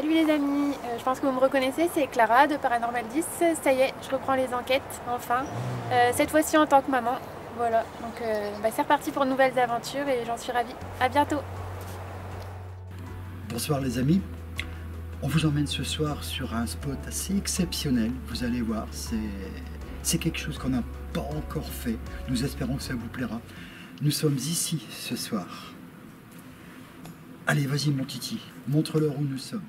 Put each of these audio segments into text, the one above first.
Salut les amis, je pense que vous me reconnaissez, c'est Clara de Paranormal 10. Ça y est, je reprends les enquêtes, enfin. Cette fois-ci en tant que maman. Voilà, donc c'est reparti pour de nouvelles aventures et j'en suis ravie. À bientôt. Bonsoir les amis, on vous emmène ce soir sur un spot assez exceptionnel, vous allez voir, c'est quelque chose qu'on n'a pas encore fait, nous espérons que ça vous plaira. Nous sommes ici ce soir. Allez, vas-y mon Titi, montre-leur où nous sommes.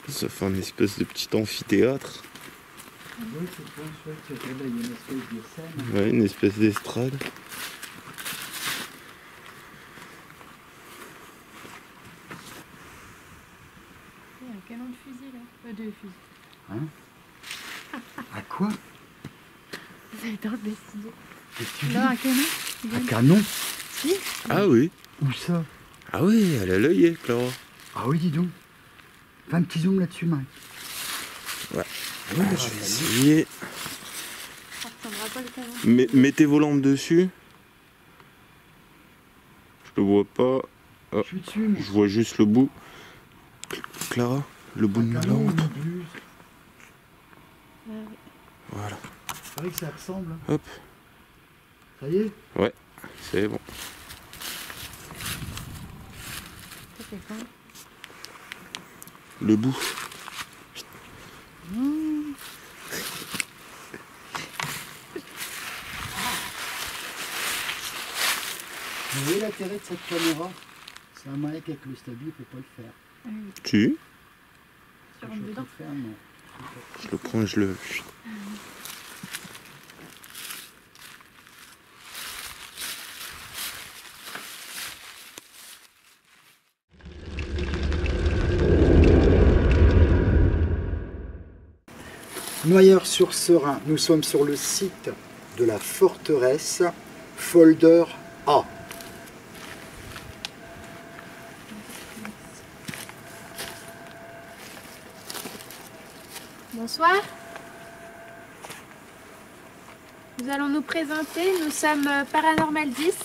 Ça fait une espèce de petit amphithéâtre. Oui, c'est bon, chouette, il y a une espèce de scène. Ouais, une espèce d'estrade. Il y a un canon de fusil là. De fusil. Hein? À quoi? Vous avez dans le vestiaire. Qu'est-ce que tu dis? Là, un canon. Un canon? Si. Ah oui. Où ça? Ah oui, elle a l'œillet, Clara. Ah oui, dis donc. Fais un petit zoom là-dessus, Marie. Ouais. Je vais essayer. Ça ressemblera pas le canon. Mettez vos lampes dessus. Je le vois pas. Ah, Je suis dessus, moi. je vois juste le bout. Clara, le bout de ma canon, lampe. en plus. Voilà. C'est vrai que ça ressemble. Hein. Hop. Ça y est? Ouais, c'est bon. Ça fait quand? Le bout. Vous voyez l'intérêt de cette caméra? C'est un mec avec le stabi, il ne peut pas le faire. Tu Sur Je un peux dedans. le faire, non. Je le prends et je le... Noyers-sur-Serein, nous sommes sur le site de la forteresse Folder A. Bonsoir. Nous allons nous présenter. Nous sommes Paranormal 10.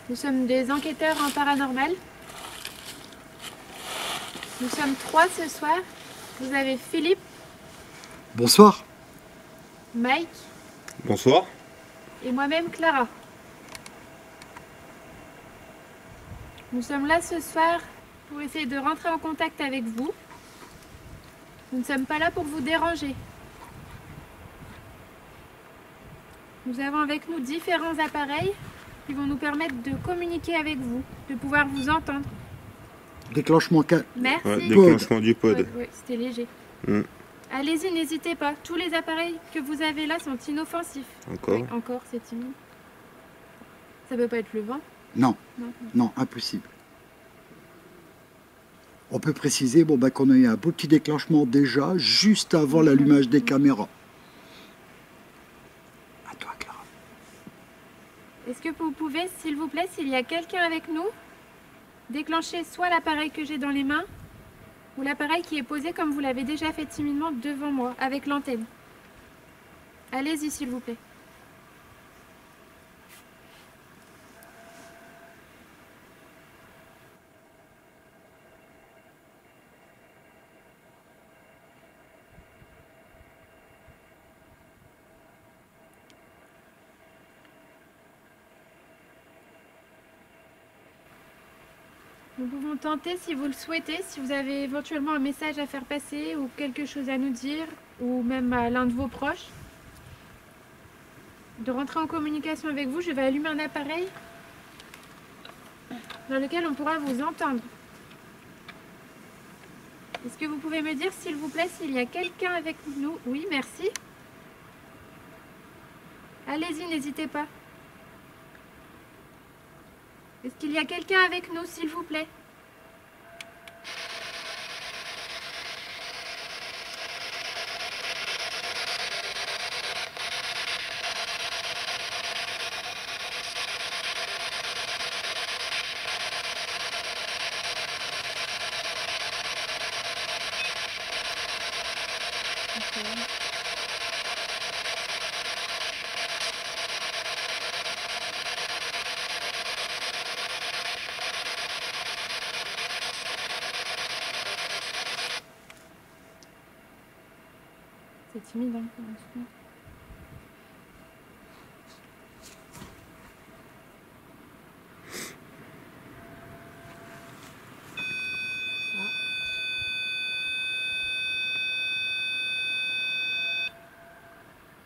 Nous sommes des enquêteurs en paranormal. Nous sommes 3 ce soir. Vous avez Philippe. Bonsoir. Mike. Bonsoir. Et moi-même Clara. Nous sommes là ce soir pour essayer de rentrer en contact avec vous. Nous ne sommes pas là pour vous déranger. Nous avons avec nous différents appareils qui vont nous permettre de communiquer avec vous, de pouvoir vous entendre. Déclenchement Merci. Ouais, déclenchement du pod. Oui, c'était léger. Mm. Allez-y, n'hésitez pas. Tous les appareils que vous avez là sont inoffensifs. Encore. Oui, encore, c'est timide. Ça peut pas être le vent. Non, Non. non, impossible. On peut préciser qu'on a eu un beau petit déclenchement déjà, juste avant l'allumage des caméras. À toi, Clara. Est-ce que vous pouvez, s'il vous plaît, s'il y a quelqu'un avec nous, déclencher soit l'appareil que j'ai dans les mains, ou l'appareil qui est posé comme vous l'avez déjà fait timidement devant moi, avec l'antenne. Allez-y, s'il vous plaît. Nous pouvons tenter, si vous le souhaitez, si vous avez éventuellement un message à faire passer ou quelque chose à nous dire, ou même à l'un de vos proches, de rentrer en communication avec vous. Je vais allumer un appareil dans lequel on pourra vous entendre. Est-ce que vous pouvez me dire, s'il vous plaît, s'il y a quelqu'un avec nous? Oui, merci. Allez-y, n'hésitez pas. Est-ce qu'il y a quelqu'un avec nous, s'il vous plaît? C'est timide, hein, pour l'instant.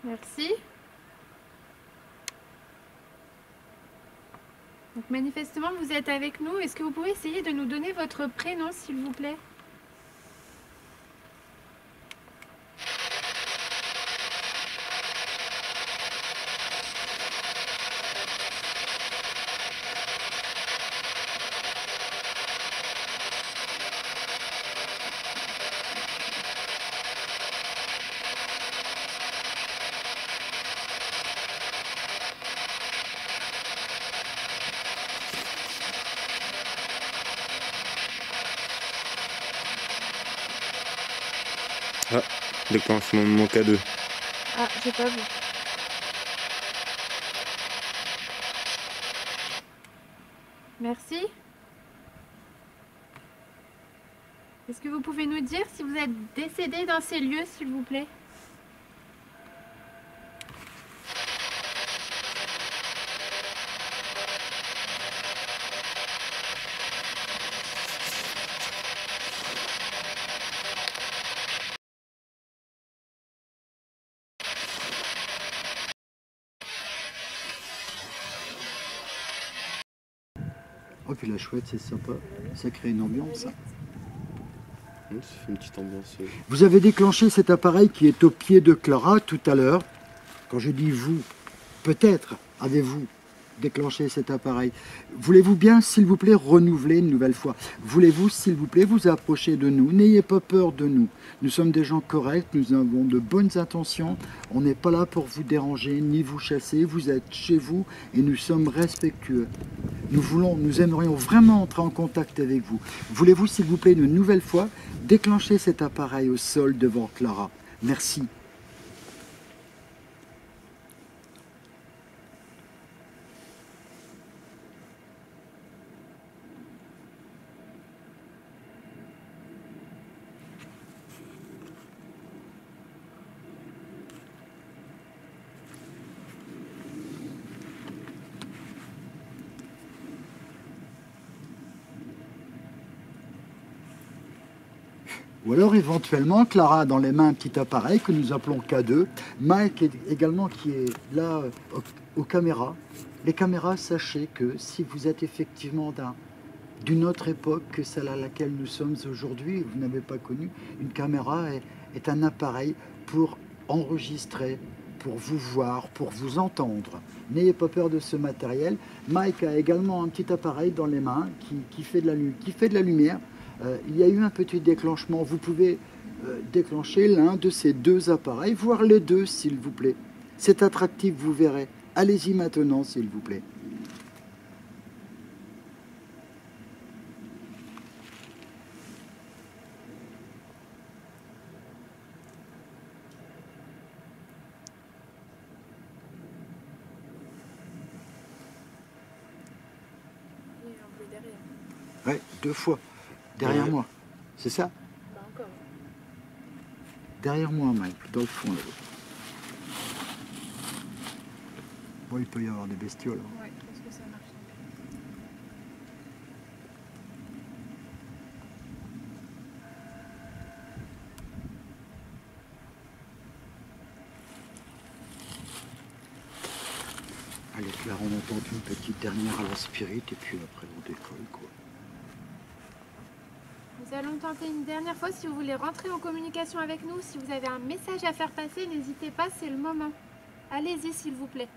Merci. Donc manifestement, vous êtes avec nous. Est-ce que vous pouvez essayer de nous donner votre prénom, s'il vous plaît? Ah, déclenchement de mon K2. Ah, j'ai pas vu. Merci. Est-ce que vous pouvez nous dire si vous êtes décédé dans ces lieux, s'il vous plaît? Oh, puis la chouette, c'est sympa. Ça crée une ambiance. Ça fait une petite ambiance. Vous avez déclenché cet appareil qui est au pied de Clara tout à l'heure. Quand je dis vous, peut-être avez-vous déclenché cet appareil. Voulez-vous bien, s'il vous plaît, renouveler une nouvelle fois? Voulez-vous, s'il vous plaît, vous approcher de nous? N'ayez pas peur de nous. Nous sommes des gens corrects, nous avons de bonnes intentions. On n'est pas là pour vous déranger, ni vous chasser. Vous êtes chez vous et nous sommes respectueux. Nous aimerions vraiment entrer en contact avec vous. Voulez-vous, s'il vous plaît, une nouvelle fois, déclencher cet appareil au sol devant Clara? Merci. Ou alors éventuellement, Clara a dans les mains un petit appareil que nous appelons K2. Mike également qui est là aux caméras. Les caméras, sachez que si vous êtes effectivement d'une autre époque que celle à laquelle nous sommes aujourd'hui, vous n'avez pas connu, une caméra est un appareil pour enregistrer, pour vous voir, pour vous entendre. N'ayez pas peur de ce matériel. Mike a également un petit appareil dans les mains qui fait de la lumière. Il y a eu un petit déclenchement. Vous pouvez déclencher l'un de ces deux appareils, voire les deux s'il vous plaît. C'est attractif, vous verrez. Allez-y maintenant s'il vous plaît. Ouais, 2 fois. Derrière moi. C'est ça? Bah encore. Derrière moi, Mike, dans le fond. Là. Bon, il peut y avoir des bestioles. Hein. Ouais, je pense que ça marche. Allez, Claire, on entend une petite dernière à la spirit et puis après on décolle, quoi. Nous allons tenter une dernière fois. Si vous voulez rentrer en communication avec nous, si vous avez un message à faire passer, n'hésitez pas, c'est le moment. Allez-y, s'il vous plaît.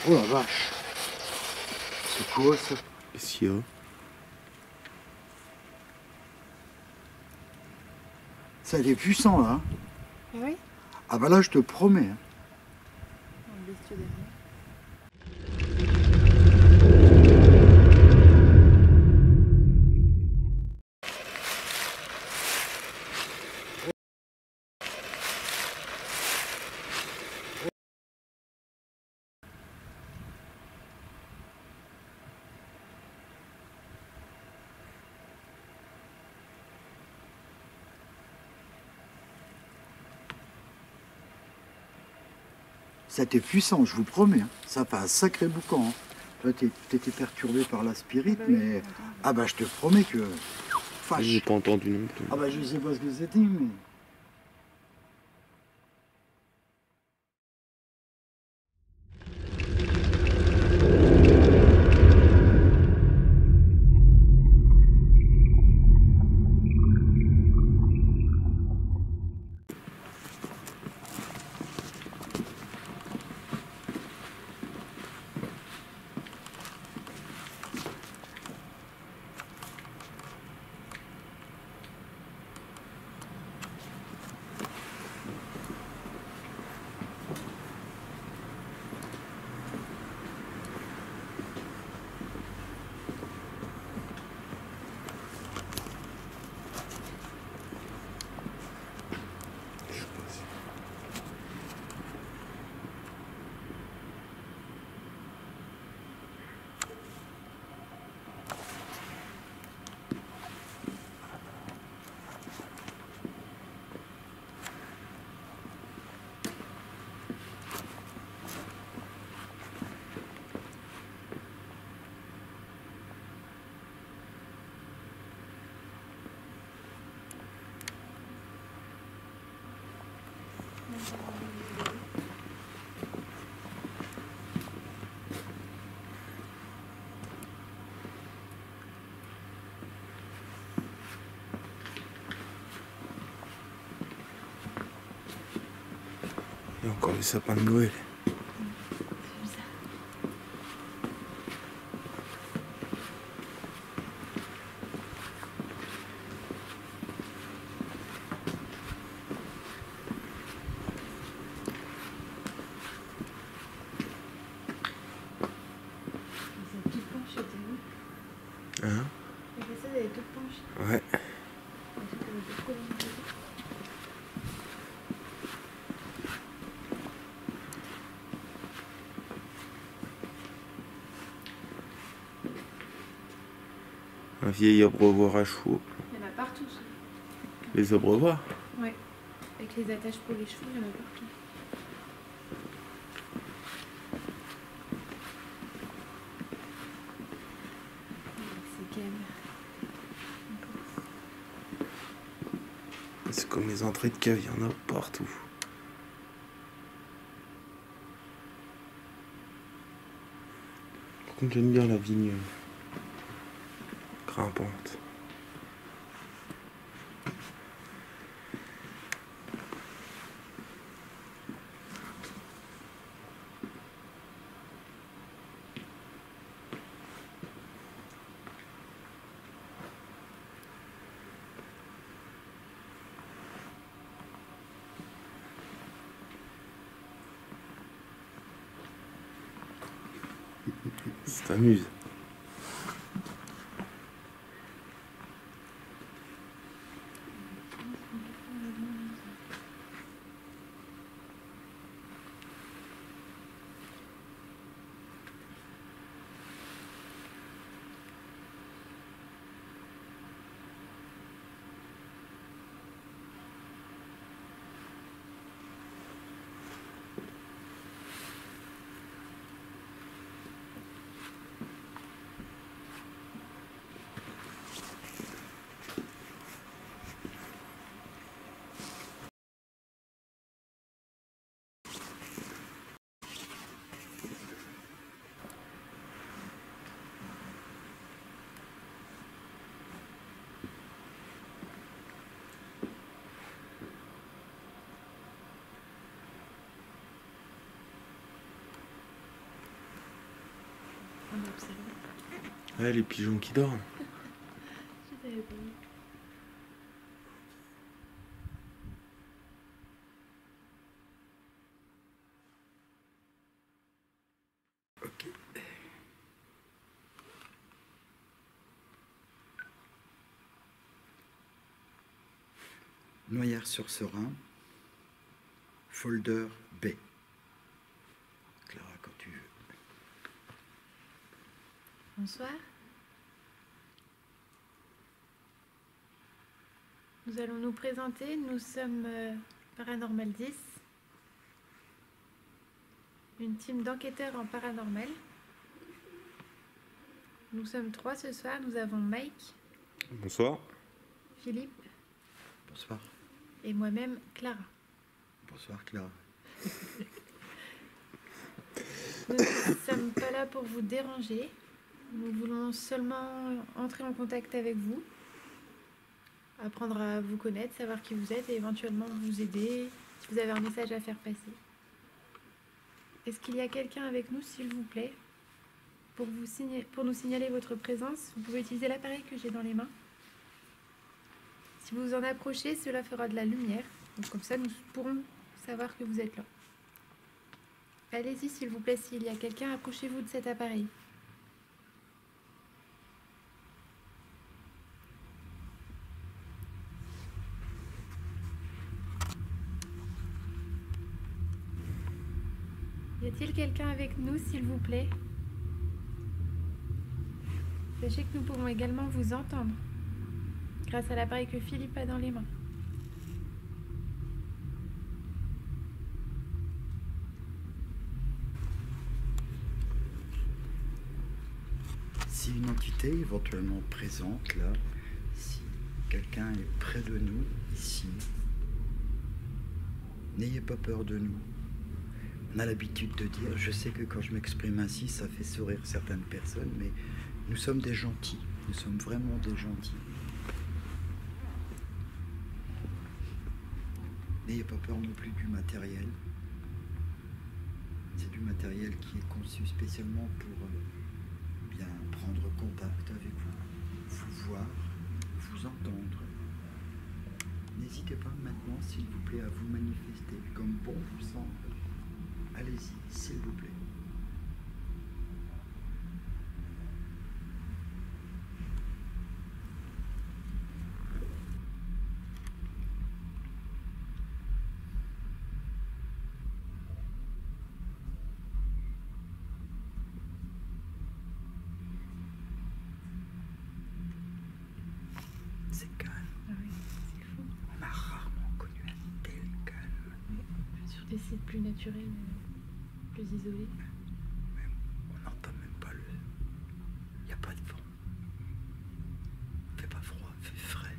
Oh la vache! C'est quoi ça? Qu'est-ce qu'il y a? Ça a été puissant là. Hein? Oui. Ah bah là je te promets. Hein. Un bestiau derrière. Ça a été puissant, je vous promets. Hein. Ça fait un sacré boucan. Hein. Toi, t'étais perturbé par la spirit, Ah bah oui, mais... Ah bah je te promets que... J'ai pas entendu non plus. Ah bah je sais pas ce que c'était, mais... Il y a encore les sapins de Noël. Un vieil abreuvoir à chevaux. Il y en a partout. Les abreuvoirs. Oui. Avec les attaches pour les chevaux, il y en a partout. C'est quel? C'est comme les entrées de cave, il y en a partout. Par contre, j'aime bien la vigne grimpante. Ça t'amuse. On observe. Ouais, les pigeons qui dorment. Je t'avais pas vu. Noyères-sur-Serein, folder B. Clara, quand tu veux. Bonsoir. Nous allons nous présenter. Nous sommes Paranormal 10, une team d'enquêteurs en paranormal. Nous sommes 3 ce soir. Nous avons Mike, Bonsoir. Philippe Bonsoir. et moi-même Clara. Bonsoir, Clara. Nous ne sommes pas là pour vous déranger. Nous voulons seulement entrer en contact avec vous, apprendre à vous connaître, savoir qui vous êtes et éventuellement vous aider si vous avez un message à faire passer. Est-ce qu'il y a quelqu'un avec nous, s'il vous plaît, pour nous signaler votre présence? Vous pouvez utiliser l'appareil que j'ai dans les mains. Si vous vous en approchez, cela fera de la lumière. Donc comme ça, nous pourrons savoir que vous êtes là. Allez-y, s'il vous plaît, s'il y a quelqu'un, approchez-vous de cet appareil. Y a-t-il quelqu'un avec nous, s'il vous plaît? Sachez que nous pourrons également vous entendre grâce à l'appareil que Philippe a dans les mains. Si une entité est éventuellement présente là, si quelqu'un est près de nous, ici, n'ayez pas peur de nous. On a l'habitude de dire, je sais que quand je m'exprime ainsi, ça fait sourire certaines personnes, mais nous sommes des gentils, nous sommes vraiment des gentils. N'ayez pas peur non plus du matériel. C'est du matériel qui est conçu spécialement pour bien prendre contact avec vous, vous voir, vous entendre. N'hésitez pas maintenant, s'il vous plaît, à vous manifester comme bon vous semble. Allez-y, s'il vous plaît. Et c'est plus naturel, plus isolé. On n'entend même pas le... Il n'y a pas de vent. Il fait pas froid, il fait frais.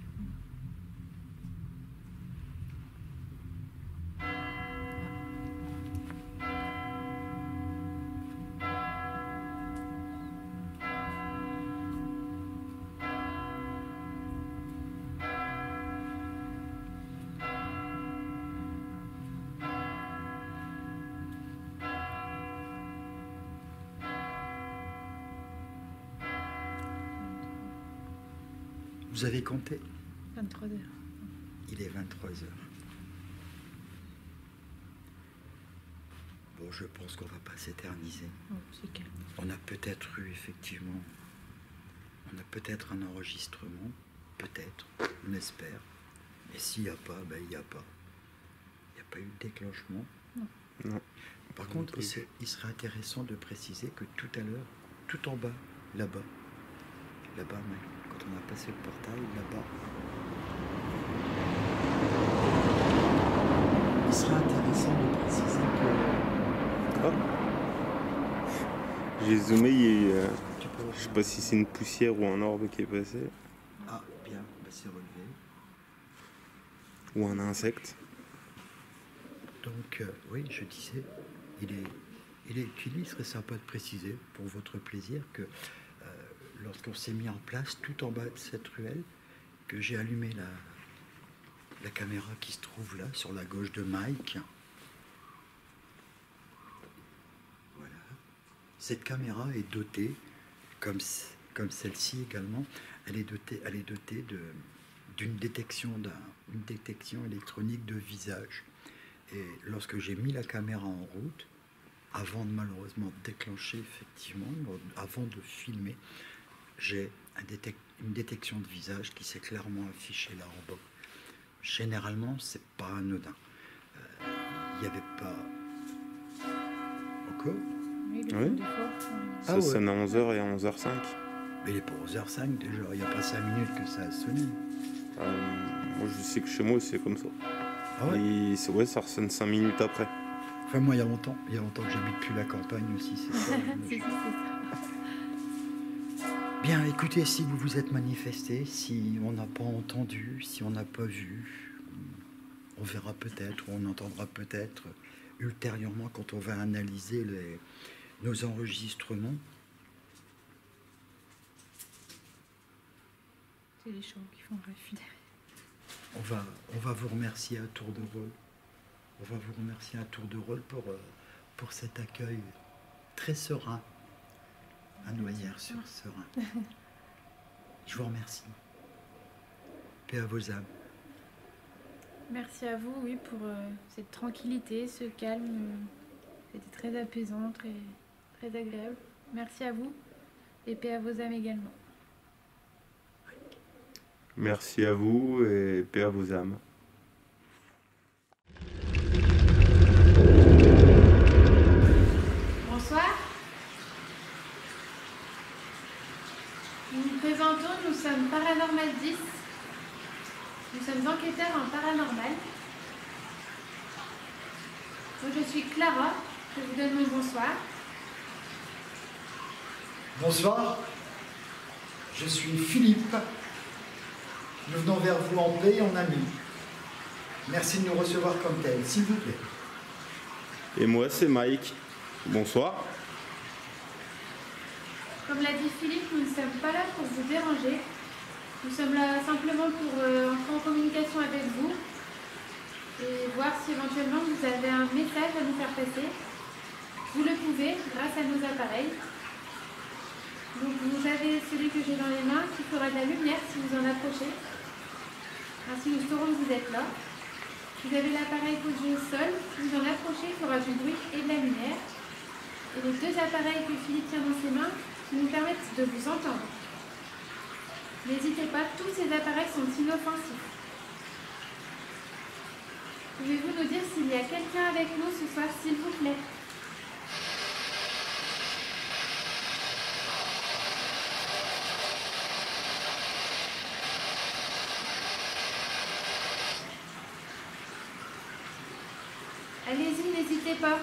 Vous avez compté? 23 heures. Il est 23 heures. Bon, je pense qu'on va pas s'éterniser. Oh, c'est calme. On a peut-être eu, effectivement, on a peut-être un enregistrement, peut-être, on espère. Et s'il n'y a pas, ben il n'y a pas. Il n'y a pas eu de déclenchement. Non. Non. Par contre, il serait intéressant de préciser que tout à l'heure, tout en bas, là-bas, quand on a passé le portail, là-bas, il serait intéressant de préciser que... Oh. J'ai zoomé, il y a eu, Tu peux je sais pas si c'est une poussière ou un orbe qui est passé, Ah, bien, bah, c'est relevé. ou un insecte. Donc, oui, je disais, il est utile, il serait sympa de préciser, pour votre plaisir, que lorsqu'on s'est mis en place, tout en bas de cette ruelle, que j'ai allumé la caméra qui se trouve là, sur la gauche de Mike. Voilà. Cette caméra est dotée, comme celle-ci également, elle est dotée d'une détection électronique de visage. Et lorsque j'ai mis la caméra en route, avant de malheureusement déclencher, effectivement, avant de filmer, j'ai une détection de visage qui s'est clairement affichée là en bas. Généralement, c'est pas anodin. Il n'y avait pas... Encore? Oui, Oui. des fois. Ça sonne à 11h et à 11h05. Mais il est pour 11h05 déjà, il n'y a pas 5 minutes que ça a sonné. Moi, je sais que chez moi, c'est comme ça. Ah ouais? Et ouais, ça ressonne 5 minutes après. Enfin, moi, il y a longtemps que j'habite plus la campagne aussi, c'est ça. C'est ça. Bien, écoutez, si vous vous êtes manifesté, si on n'a pas entendu, si on n'a pas vu, on verra peut-être, ou on entendra peut-être ultérieurement quand on va analyser nos enregistrements. C'est les chants qui font refus derrière. On va vous remercier à tour de rôle. On va vous remercier à tour de rôle pour cet accueil très serein à Noyères-sur-Serein. Je vous remercie. Paix à vos âmes. Merci à vous, oui, pour cette tranquillité, ce calme. C'était très apaisant, très, très agréable. Merci à vous et paix à vos âmes également. Merci à vous et paix à vos âmes. Bonsoir. Nous nous présentons, nous sommes Paranormal 10. Nous sommes enquêteurs en paranormal. Moi, je suis Clara. Je vous donne mon bonsoir. Bonsoir, je suis Philippe. Nous venons vers vous en paix et en amis. Merci de nous recevoir comme tel, s'il vous plaît. Et moi, c'est Mike. Bonsoir. Comme l'a dit Philippe, nous ne sommes pas là pour vous déranger. Nous sommes là simplement pour entrer en communication avec vous et voir si éventuellement vous avez un message à nous faire passer. Vous le pouvez grâce à nos appareils. Donc vous avez celui que j'ai dans les mains qui fera de la lumière si vous en approchez. Ainsi nous saurons que vous êtes là. Vous avez l'appareil posé au sol. Si vous en approchez, il fera du bruit et de la lumière. Et les deux appareils que Philippe tient dans ses mains qui nous permettent de vous entendre. N'hésitez pas, tous ces appareils sont inoffensifs. Pouvez-vous nous dire s'il y a quelqu'un avec nous ce soir, s'il vous plaît? Allez-y, n'hésitez pas.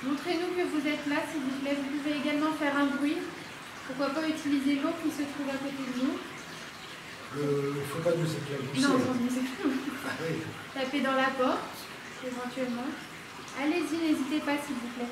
Montrez-nous que vous êtes là, s'il vous plaît. Vous pouvez également faire un bruit. Pourquoi pas utiliser l'eau qui se trouve à côté de nous. Il ne faut pas nous éclabousser. Non, sans nous éclabousser. Ah oui. Tapez dans la porte, éventuellement. Allez-y, n'hésitez pas, s'il vous plaît.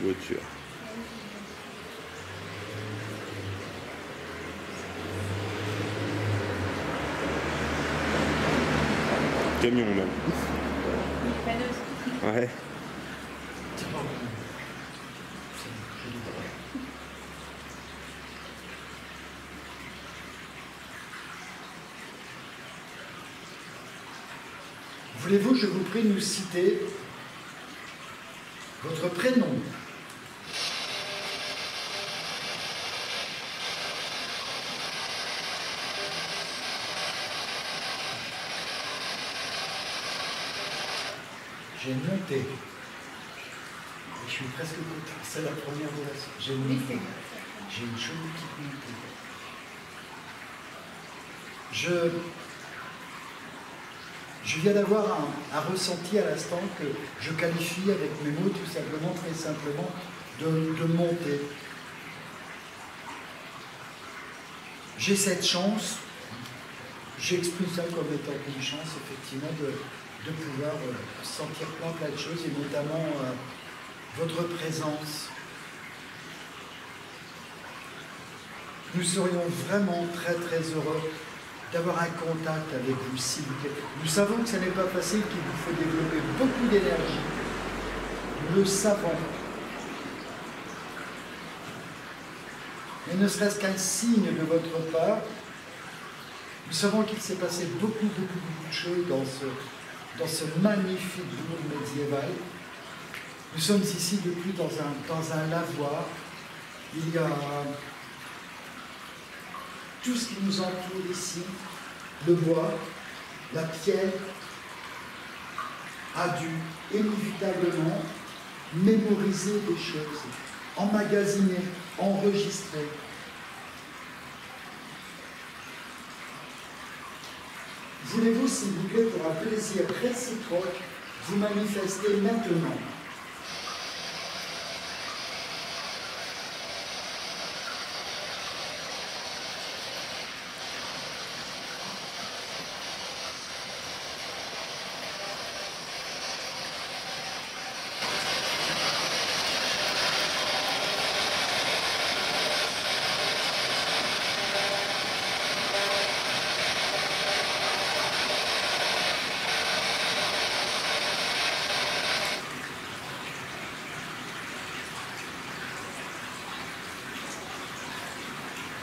Voiture. Camion même. Paneuse. Ouais. Voulez-vous, je vous prie, nous citer votre prénom? J'ai noté. Je suis presque content. C'est la première de la suite. J'ai noté. J'ai une jolie petite notée. Je viens d'avoir un ressenti à l'instant que je qualifie avec mes mots tout simplement, très simplement, de montée. J'ai cette chance, j'exprime ça comme étant une chance, effectivement, de pouvoir sentir plein de choses, et notamment votre présence. Nous serions vraiment très très heureux d'avoir un contact avec vous, s'il vous plaît. Nous savons que ce n'est pas facile, qu'il vous faut développer beaucoup d'énergie. Nous le savons. Mais ne serait-ce qu'un signe de votre part, nous savons qu'il s'est passé beaucoup de choses dans ce magnifique bourg médiéval. Nous sommes ici depuis dans un lavoir. Il y a tout ce qui nous entoure ici, le bois, la pierre, a dû inévitablement mémoriser des choses, emmagasiner, enregistrer. Voulez-vous, s'il vous plaît, pour un plaisir réciproque, vous manifester maintenant?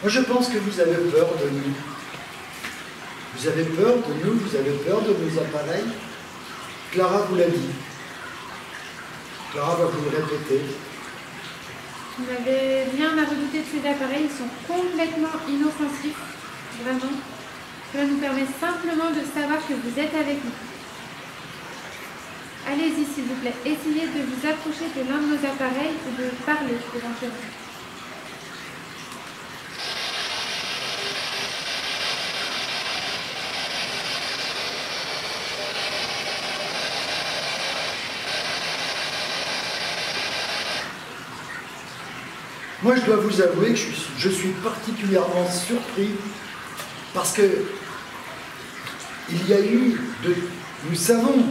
Moi, je pense que vous avez peur de nous. Vous avez peur de nous, vous avez peur de nos appareils. Clara vous l'a dit. Clara va vous le répéter. Vous n'avez rien à redouter de ces appareils, ils sont complètement inoffensifs, vraiment. Cela nous permet simplement de savoir que vous êtes avec nous. Allez-y, s'il vous plaît, essayez de vous approcher de l'un de nos appareils et de parler éventuellement. Moi, je dois vous avouer que je suis particulièrement surpris parce que il y a eu, nous savons,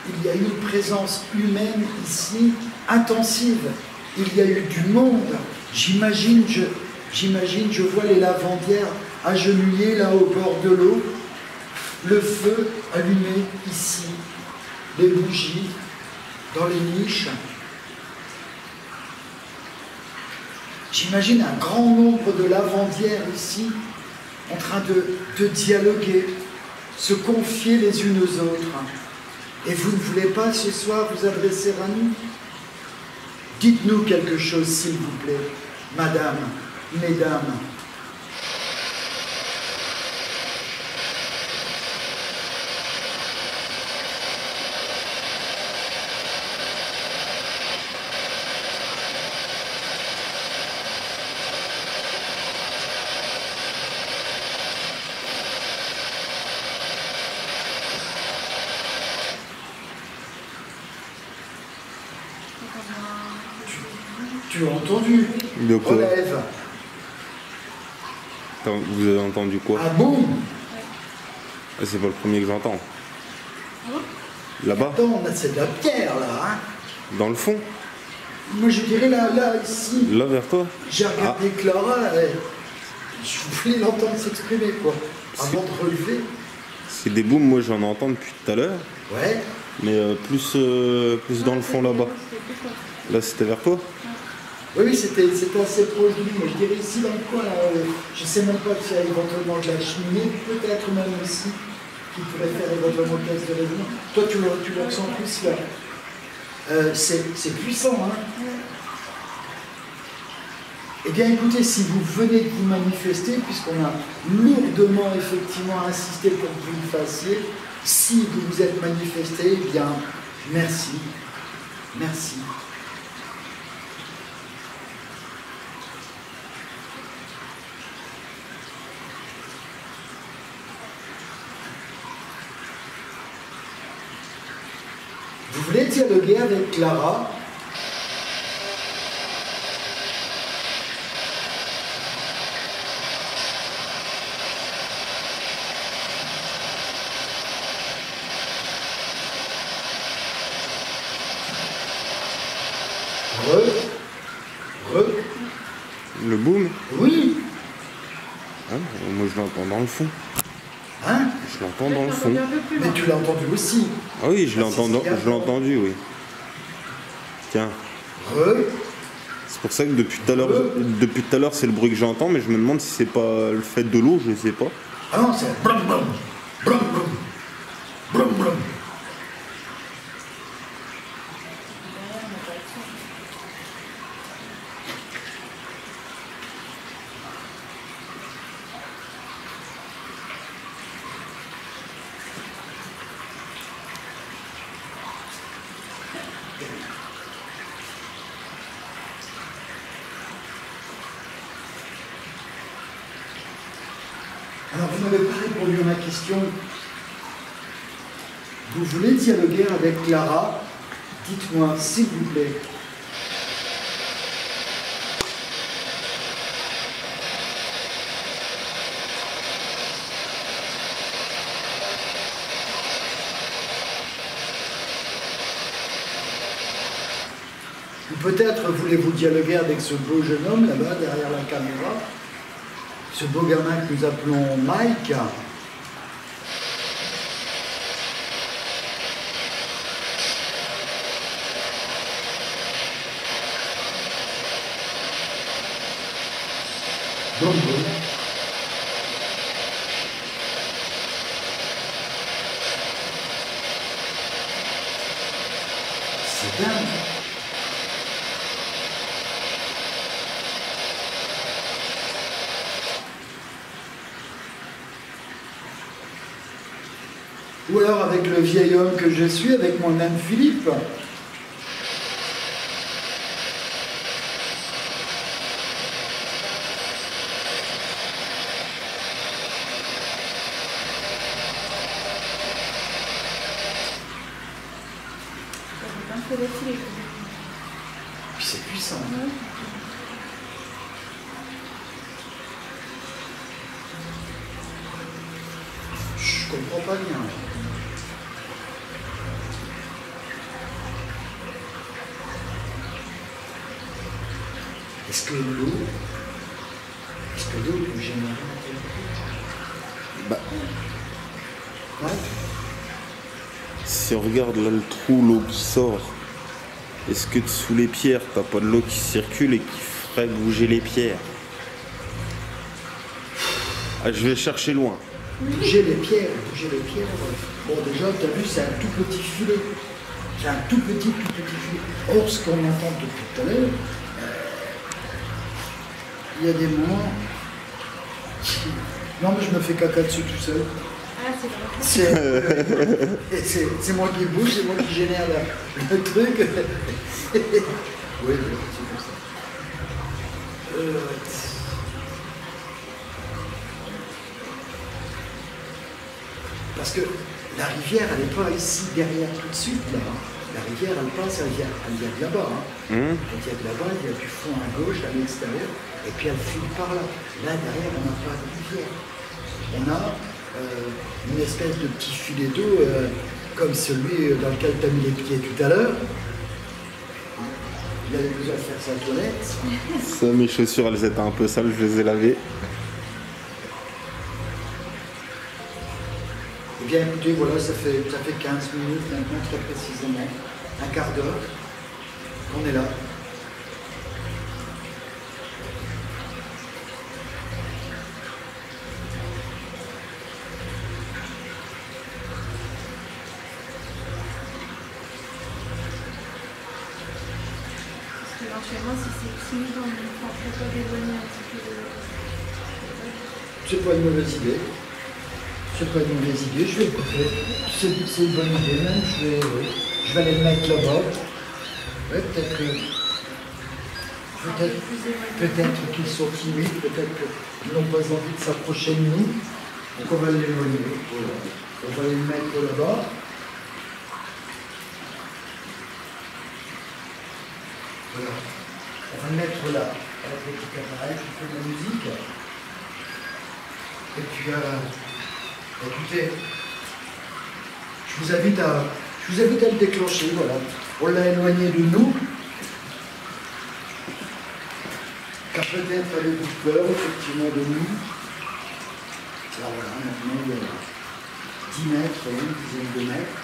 il y a eu une présence humaine ici intensive. Il y a eu du monde. J'imagine, je vois les lavandières agenouillées là au bord de l'eau, le feu allumé ici, les bougies dans les niches. J'imagine un grand nombre de lavandières ici en train de dialoguer se confier les unes aux autres. Et vous ne voulez pas ce soir vous adresser à nous? Dites-nous quelque chose, s'il vous plaît, madame, mesdames. Tu as entendu? De quoi? Relève. Attends, vous avez entendu quoi? Ah bon? Ah, c'est pas le premier que j'entends. Là-bas? Attends, c'est de la pierre là, hein? Dans le fond? Moi je dirais là, ici. Là, vers toi? J'ai regardé Clara, je voulais l'entendre s'exprimer quoi. Avant de relever. C'est des booms, moi j'en entends depuis tout à l'heure. Ouais. Mais plus dans le fond là-bas. Là, c'était vers toi? Oui, c'était assez proche de lui, mais je dirais ici dans le coin, là, je ne sais même pas s'il y a éventuellement de la cheminée, peut-être même aussi, qui pourrait faire éventuellement de gaz de résonance. Toi, tu le ressens plus là. C'est puissant, hein? Eh bien, écoutez, si vous venez de vous manifester, puisqu'on a lourdement, effectivement, insisté pour que vous le fassiez, si vous vous êtes manifesté, eh bien, merci. Merci. Vous voulez dialoguer avec Clara? Le boom? Oui. Ah, moi je l'entends dans le fond. Hein? Je l'entends dans le fond. Mais tu l'as entendu aussi. Ah oui, je l'ai entendu, oui. Tiens. C'est pour ça que depuis tout à l'heure, c'est le bruit que j'entends, mais je me demande si c'est pas le fait de l'eau, je sais pas. Ah non, c'est brum brum, brum brum, brum brum. Alors, vous n'avez pas répondu à ma question. Vous voulez dialoguer avec Clara? Dites-moi, s'il vous plaît. Ou peut-être voulez-vous dialoguer avec ce beau jeune homme là-bas, derrière la caméra? Ce beau gamin que nous appelons Mike. Bon. C'est dingue. Ou alors avec le vieil homme que je suis, avec mon âme Philippe. Puis c'est puissant. Je comprends pas bien. Est-ce que l'eau peut générer Bah, ouais. si on regarde là le trou, l'eau qui sort, est-ce que sous les pierres, t'as pas de l'eau qui circule et qui ferait bouger les pierres? Ah, je vais chercher loin. Bouger les pierres, bouger les pierres. Bon, déjà, tu as vu, c'est un tout petit filet. C'est un tout petit filet. Or, ce qu'on entend depuis tout à l'heure, il y a des moments. Non, mais je me fais caca dessus tout seul. Ah, c'est vrai. C'est moi qui bouge, c'est moi qui génère le truc. Oui, c'est comme ça. Parce que la rivière, elle n'est pas ici derrière tout de suite, là. La rivière, elle passe, elle vient de là-bas. Elle vient de là-bas, il y a du fond à gauche, à l'extérieur, et puis elle file par là. Là, derrière, on n'a pas de rivière. On a une espèce de petit filet d'eau, comme celui dans lequel tu as mis les pieds tout à l'heure. Il avait besoin de faire sa toilette. Ça, mes chaussures, elles étaient un peu sales, je les ai lavées. Eh bien, écoutez, voilà, ça fait 15 minutes maintenant, très précisément, un quart d'heure qu'on est là. Éventuellement, si c'est timide, on ne pourrait pas d'éloigner un petit peu de... C'est pas une mauvaise idée. C'est pas une mauvaise idée, je vais le couper. C'est une bonne idée même, je vais aller le mettre là-bas. Ouais, peut-être qu'ils sont timides, peut-être qu'ils n'ont pas envie de s'approcher de nous. Donc on va l'éloigner. Voilà. On va aller le mettre là-bas. Voilà. On va le mettre là, avec le petit appareil qui fait de la musique. Et puis, écoutez, je vous invite à le déclencher, voilà. On l'a éloigné de nous, car peut-être avez-vous peur, effectivement, de nous. Alors voilà, maintenant, il y a 10 mètres, une dizaine de mètres,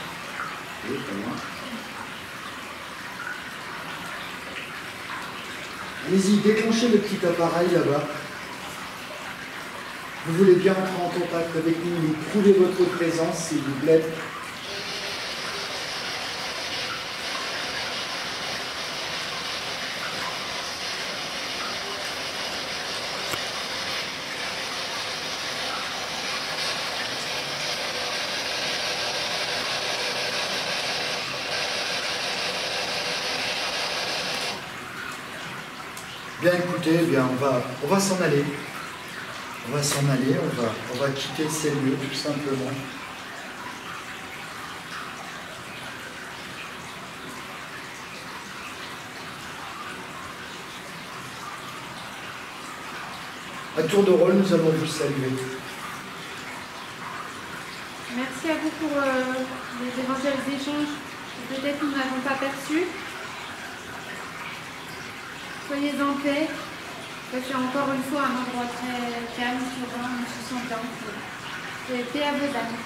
et pas loin. Allez-y, déclenchez le petit appareil là-bas. Vous voulez bien entrer en contact avec nous, prouvez votre présence, s'il vous plaît. Bien écoutez, bien, on va s'en aller. On va s'en aller, on va quitter ces lieux tout simplement. À tour de rôle, nous allons vous saluer. Merci à vous pour les éventuels échanges que peut-être nous n'avons pas perçus. Soyez en paix. C'est encore une fois un endroit très calme, serein, on se sent bien. Et paix à vos âmes.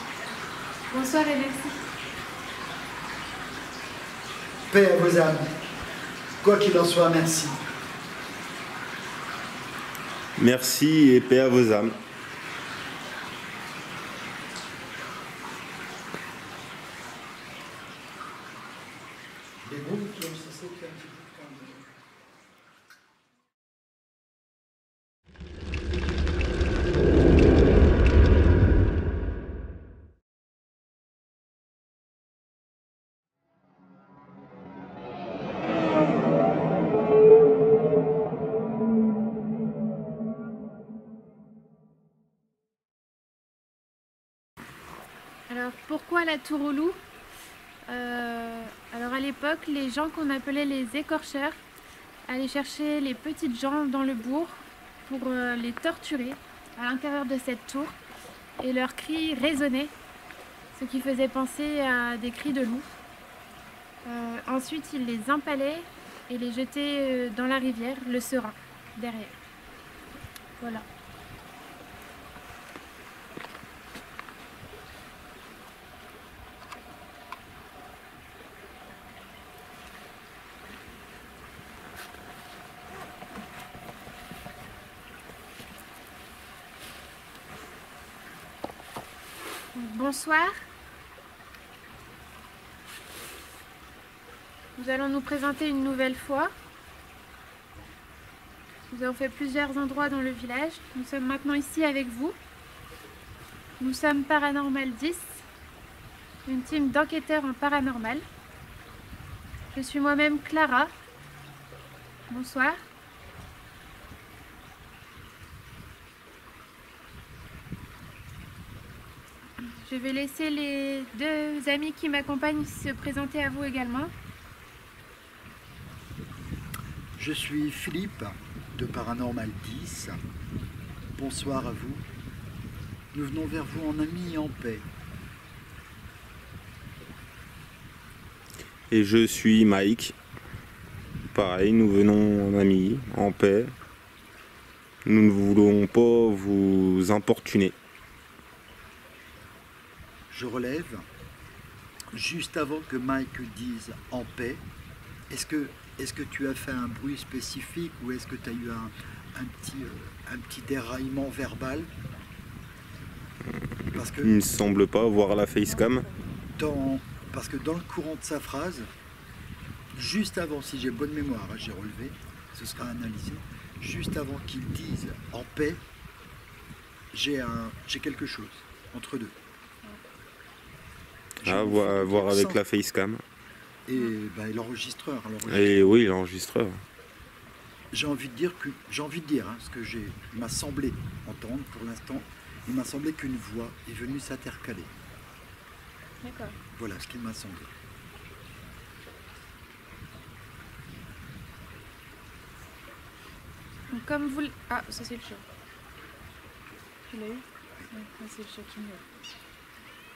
Bonsoir et merci. Paix à vos âmes. Quoi qu'il en soit, merci. Merci et paix à vos âmes. Les groupes qui ont cessé de faire un petit peu de temps. Alors pourquoi la tour au loup? Alors à l'époque, les gens qu'on appelait les écorcheurs allaient chercher les petites gens dans le bourg pour les torturer à l'intérieur de cette tour et leurs cris résonnaient, ce qui faisait penser à des cris de loup. Ensuite, ils les empalaient et les jetaient dans la rivière, le Serein, derrière. Voilà. Bonsoir. Nous allons nous présenter une nouvelle fois. Nous avons fait plusieurs endroits dans le village. Nous sommes maintenant ici avec vous. Nous sommes Paranormal 10, une team d'enquêteurs en paranormal. Je suis moi-même Clara. Bonsoir. Je vais laisser les deux amis qui m'accompagnent se présenter à vous également. Je suis Philippe de Paranormal 10. Bonsoir à vous. Nous venons vers vous en amis et en paix. Et je suis Mike. Pareil, nous venons en amis, en paix. Nous ne voulons pas vous importuner. Je relève, juste avant que Mike dise en paix, est-ce que tu as fait un bruit spécifique ou est-ce que tu as eu un petit déraillement verbal? Parce que Il ne semble pas voir la facecam. parce que dans le courant de sa phrase, juste avant, si j'ai bonne mémoire, hein, j'ai relevé, ce sera analysé, juste avant qu'il dise en paix, j'ai quelque chose entre deux. À voir avec la facecam. Et l'enregistreur. Et oui, l'enregistreur. J'ai envie de dire hein, ce que il m'a semblé entendre pour l'instant. Il m'a semblé qu'une voix est venue s'intercaler. D'accord. Voilà ce qu'il m'a semblé. Donc, comme vous... Ah, ça c'est le chat. Tu l'as eu? Ouais, c'est le chat qui meurt.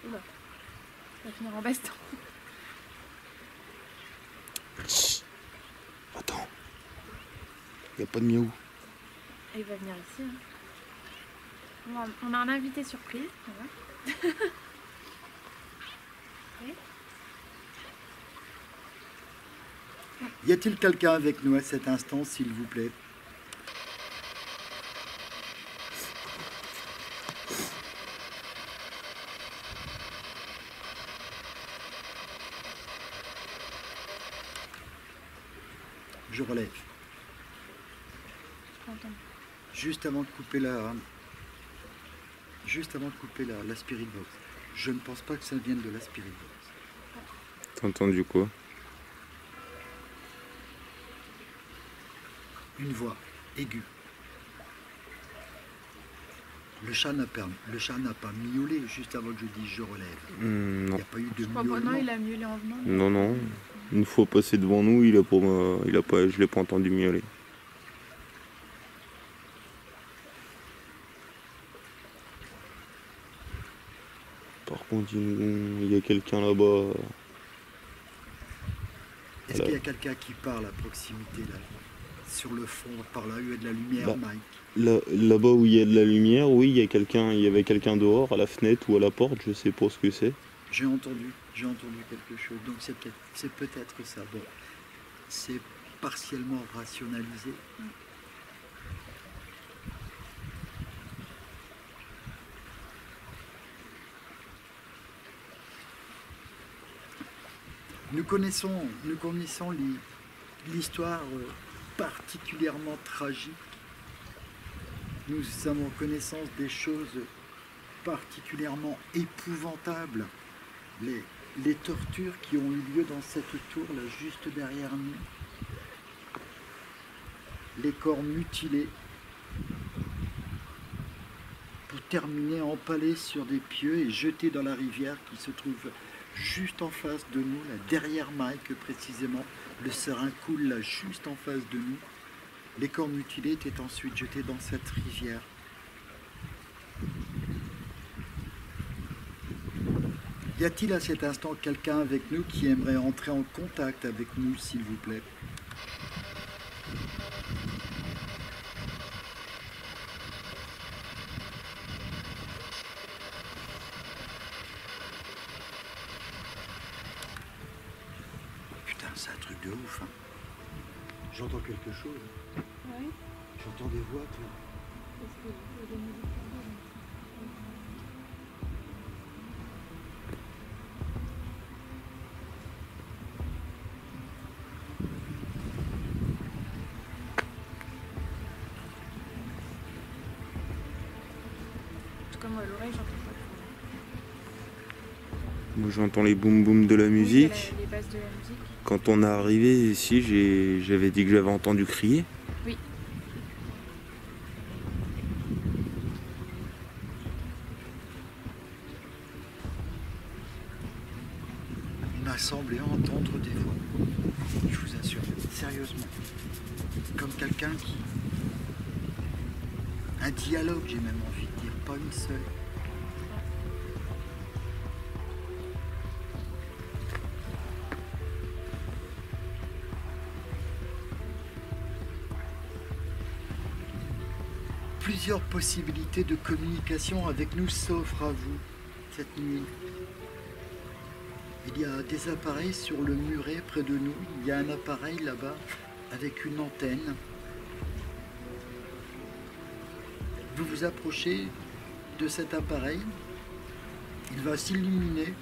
Oula. Ça va finir en baston. Attends. Il n'y a pas de miaou. Et il va venir ici. Hein. On a un invité surprise. Voilà. Oui. Y a-t-il quelqu'un avec nous à cet instant, s'il vous plaît? Je relève. Juste avant de couper la Spirit Box. Je ne pense pas que ça vienne de la Spirit Box. T'as entendu quoi? Une voix aiguë. Le chat n'a pas miaulé juste avant que je dise je relève. Il Non. n'y a pas eu de Je crois pas, non, miaulement. il a miaulé en venant. Non, non. Une fois passé devant nous, je l'ai pas entendu miauler. Par contre, il y a quelqu'un là-bas. Est-ce qu'il y a quelqu'un qui parle à proximité là, sur le fond, par là où il y a de la lumière, Mike? Là-bas où il y a de la lumière, oui, il y avait quelqu'un dehors, à la fenêtre ou à la porte, je sais pas ce que c'est. J'ai entendu quelque chose, donc c'est peut-être ça. Bon, c'est partiellement rationalisé. Nous connaissons l'histoire particulièrement tragique. Nous avons connaissance des choses particulièrement épouvantables. Les tortures qui ont eu lieu dans cette tour, là, juste derrière nous. Les corps mutilés. Pour terminer empalés sur des pieux et jetés dans la rivière qui se trouve juste en face de nous, là, derrière Mike précisément. Le serin coule là, juste en face de nous. Les corps mutilés étaient ensuite jetés dans cette rivière. Y a-t-il à cet instant quelqu'un avec nous qui aimerait entrer en contact avec nous, s'il vous plaît? Putain, c'est un truc de ouf, hein. J'entends quelque chose. Oui. J'entends des voix, toi. moi à l'oreille, j'entends pas. Moi j'entends les boum boum de la musique. Oui, les bases de la musique. Quand on est arrivé ici, j'avais dit que j'avais entendu crier. Oui. Il m'a semblé entendre des voix. Je vous assure, sérieusement. Comme quelqu'un qui... Un dialogue, j'ai même envie de dire, pas une seule. Plusieurs possibilités de communication avec nous s'offrent à vous cette nuit. Il y a des appareils sur le muret près de nous. Il y a un appareil là-bas avec une antenne. Vous vous approchez de cet appareil. Il va s'illuminer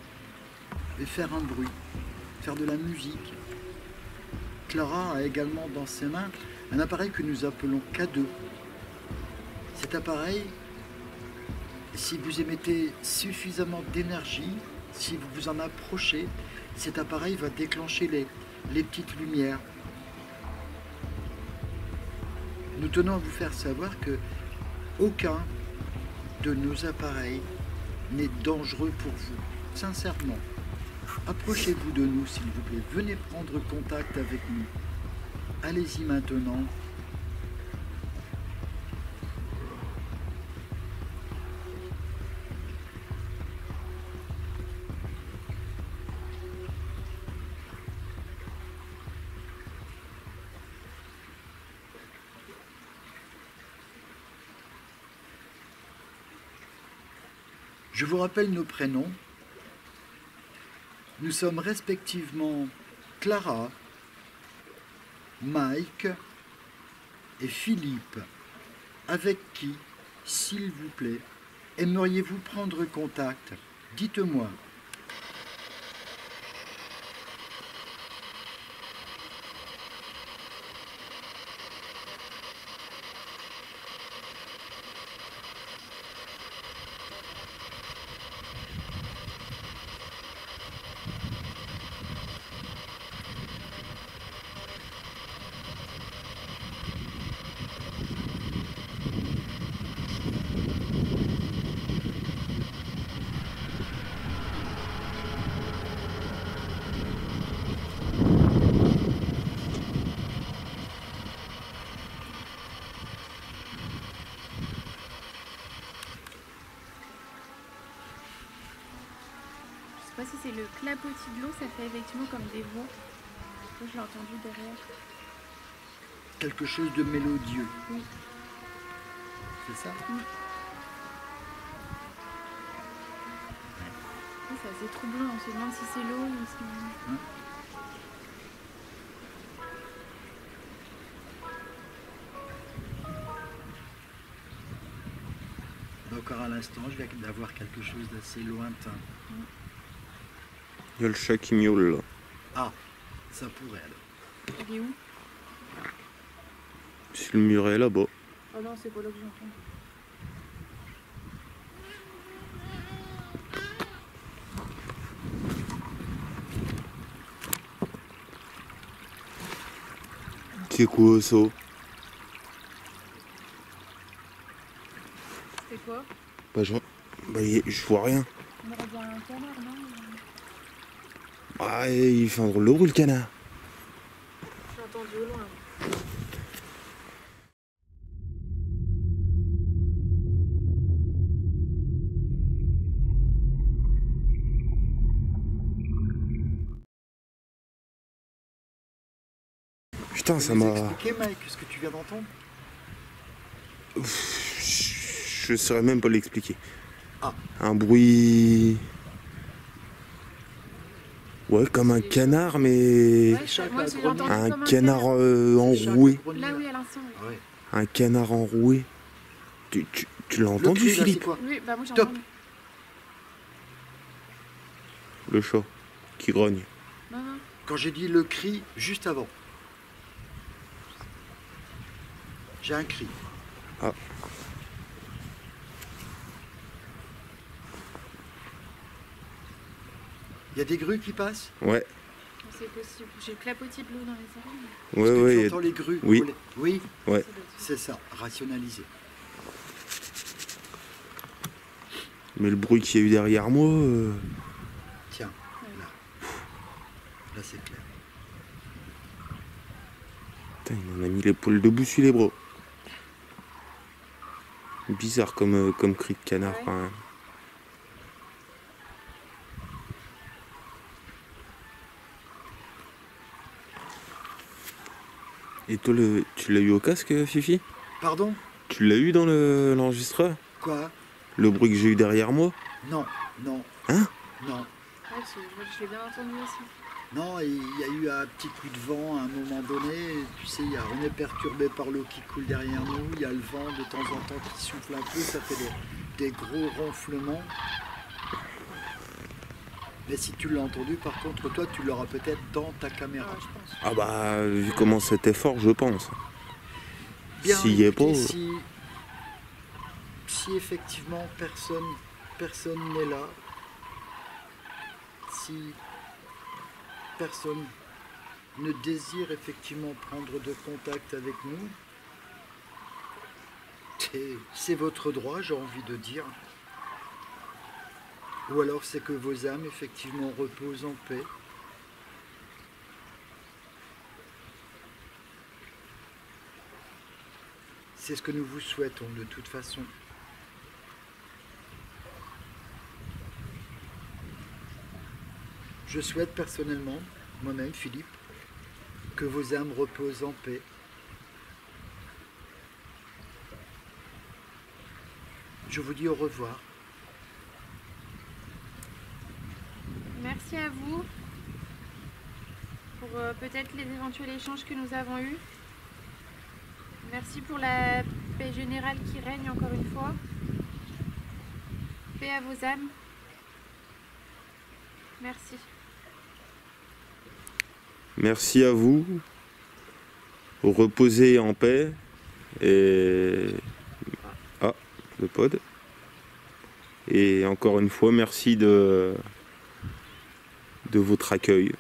et faire un bruit, faire de la musique. Clara a également dans ses mains un appareil que nous appelons K2. Cet appareil, si vous émettez suffisamment d'énergie, si vous vous en approchez, cet appareil va déclencher les petites lumières. Nous tenons à vous faire savoir que aucun de nos appareils n'est dangereux pour vous. Sincèrement, approchez-vous de nous, s'il vous plaît. Venez prendre contact avec nous. Allez-y maintenant. Je vous rappelle nos prénoms. Nous sommes respectivement Clara, Mike et Philippe, avec qui, s'il vous plaît, aimeriez-vous prendre contact? Dites-moi. Je sais pas si c'est le clapotis de l'eau, ça fait effectivement comme des voix. Je l'ai entendu derrière. Quelque chose de mélodieux. Oui. C'est ça? Oui. Oui, c'est assez troublant, on se demande si c'est l'eau ou si... Encore à l'instant, je viens d'avoir quelque chose d'assez lointain. Il y a le chat qui miaule là. Ah, ça pourrait alors. Il est où? C'est le muret là-bas. Oh non, c'est pas là que j'entends. C'est quoi ça? C'est quoi? Je vois rien. On aurait bien un canard, non? Ah, il fait un drôle de bruit le canard. J'ai entendu au loin. Putain, ça Tu peux m'a... nous expliquer, Mike, ce que tu viens d'entendre? Je saurais même pas l'expliquer. Ah. Un bruit... Ouais, comme un canard, mais... Ouais, moi j'ai entendu Un comme canard C'est enroué. chaque Là oui, à l'instant. Oui. Ouais. Un canard enroué. Tu l'as Le entendu, cri, là, c'est Philippe? quoi? Oui, bah moi j'ai Top. entendu. Le chat qui grogne. Non, non. Quand j'ai dit le cri, juste avant. J'ai un cri. Ah. Il y a des grues qui passent? Ouais. C'est possible. J'ai clapotis de l'eau dans les oreilles. Ouais, Tu entends les grues? Oui. Oui. Ouais. C'est ça, rationaliser. Mais le bruit qu'il y a eu derrière moi... Tiens, là. Là, c'est clair. Putain, il m'en a mis l'épaule debout sur les bras. Bizarre comme cri de canard Ouais. quand même. Et toi, tu l'as eu au casque, Fifi? Pardon? Tu l'as eu dans l'enregistreur? Quoi? Le bruit que j'ai eu derrière moi? Non, non. Hein? Non. Ouais, je l'ai bien entendu aussi. Non, il y a eu un petit coup de vent à un moment donné. Tu sais, on est perturbé par l'eau qui coule derrière nous. Il y a le vent de temps en temps qui souffle un peu. Ça fait des gros ronflements. Mais si tu l'as entendu, par contre, toi, tu l'auras peut-être dans ta caméra. Ah, je pense. Ah bah, vu comment c'était fort, je pense. Bien, S'il y est écoutez, pas... si effectivement personne n'est là, si personne ne désire effectivement prendre de contact avec nous, c'est votre droit, j'ai envie de dire. Ou alors c'est que vos âmes effectivement reposent en paix. C'est ce que nous vous souhaitons de toute façon. Je souhaite personnellement, moi-même Philippe, que vos âmes reposent en paix. Je vous dis au revoir. Merci à vous pour peut-être les éventuels échanges que nous avons eus. Merci pour la paix générale qui règne encore une fois. Paix à vos âmes. Merci. Merci à vous. Reposez en paix. Et... Ah, le pod. Et encore une fois, merci de votre accueil.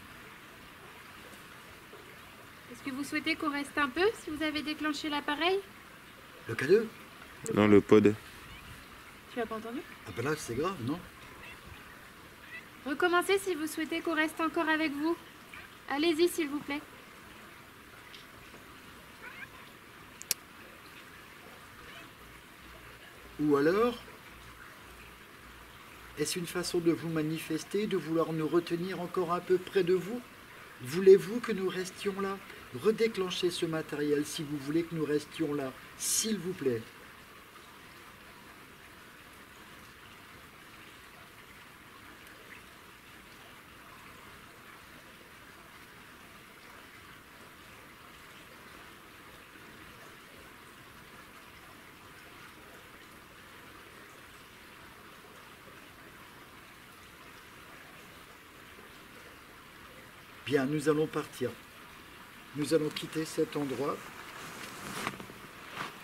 Est-ce que vous souhaitez qu'on reste un peu si vous avez déclenché l'appareil? Le cadeau? Dans le pod. Tu l'as pas entendu? Ah ben là c'est grave, non? Recommencez si vous souhaitez qu'on reste encore avec vous. Allez-y s'il vous plaît. Ou alors, est-ce une façon de vous manifester, de vouloir nous retenir encore un peu près de vous? Voulez-vous que nous restions là? Redéclenchez ce matériel si vous voulez que nous restions là, s'il vous plaît. Bien, nous allons partir. Nous allons quitter cet endroit.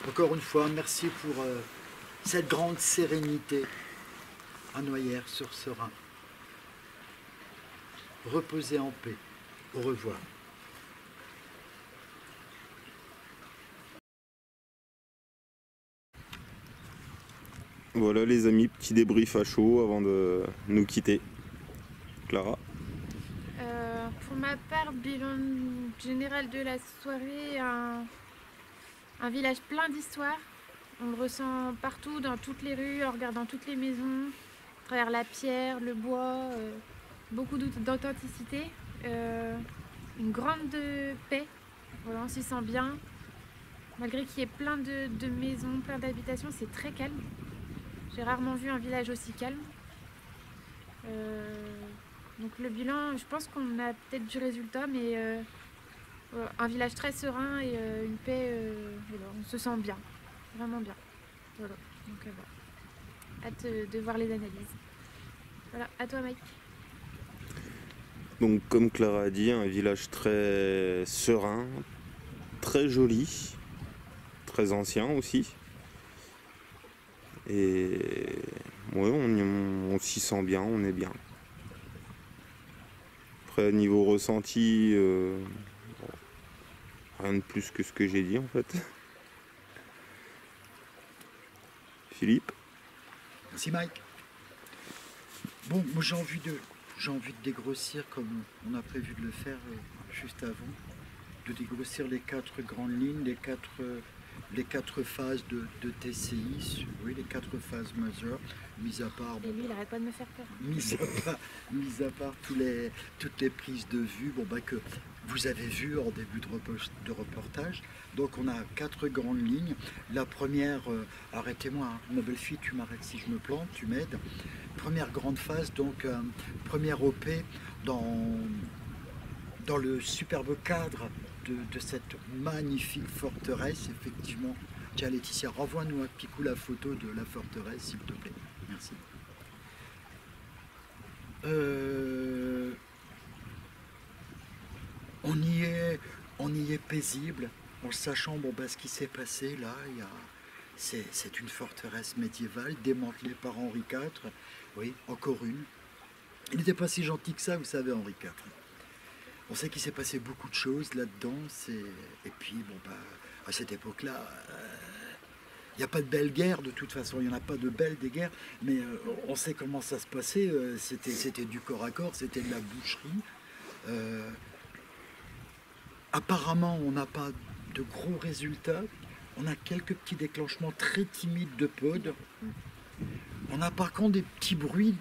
Encore une fois, merci pour cette grande sérénité à Noyers-sur-Serein. Reposez en paix. Au revoir. Voilà les amis, petit débrief à chaud avant de nous quitter. Clara? Pour ma part, bilan général de la soirée, un village plein d'histoires. On le ressent partout, dans toutes les rues, en regardant toutes les maisons, à travers la pierre, le bois, beaucoup d'authenticité, une grande paix, voilà, on s'y sent bien. Malgré qu'il y ait plein de maisons, plein d'habitations, c'est très calme. J'ai rarement vu un village aussi calme. Donc le bilan, je pense qu'on a peut-être du résultat, mais un village très serein et une paix, voilà, on se sent bien, vraiment bien. Voilà, donc voilà. Hâte de voir les analyses. Voilà, à toi Mike. Donc comme Clara a dit, un village très serein, très joli, très ancien aussi. Et ouais, on s'y sent bien, on est bien. Après, niveau ressenti, rien de plus que ce que j'ai dit en fait. Philippe? Merci Mike. Bon, moi j'ai envie de dégrossir comme on a prévu de le faire juste avant, de dégrossir les 4 grandes lignes, les quatre phases de TCI, oui, les 4 phases majeures, mis à part... Et lui, il arrête pas de me faire peur. Mis à part toutes les prises de vue que vous avez vues en début de reportage. Donc on a 4 grandes lignes. La première, arrêtez-moi, hein, ma belle-fille, tu m'arrêtes si je me plante, tu m'aides. Première grande phase, donc première OP dans le superbe cadre de cette magnifique forteresse, effectivement. Tiens Laetitia, renvoie-nous un petit coup la photo de la forteresse, s'il te plaît. Merci. On y est paisible, en sachant ce qui s'est passé là. C'est une forteresse médiévale démantelée par Henri IV. Oui, encore une. Il n'était pas si gentil que ça, vous savez, Henri IV. On sait qu'il s'est passé beaucoup de choses là-dedans. Et puis, à cette époque-là, il n'y a pas de belle guerre, de toute façon. Il n'y en a pas de belles des guerres. Mais on sait comment ça se passait. C'était du corps à corps, c'était de la boucherie. Apparemment, on n'a pas de gros résultats. On a quelques petits déclenchements très timides de pod. On a par contre des petits bruits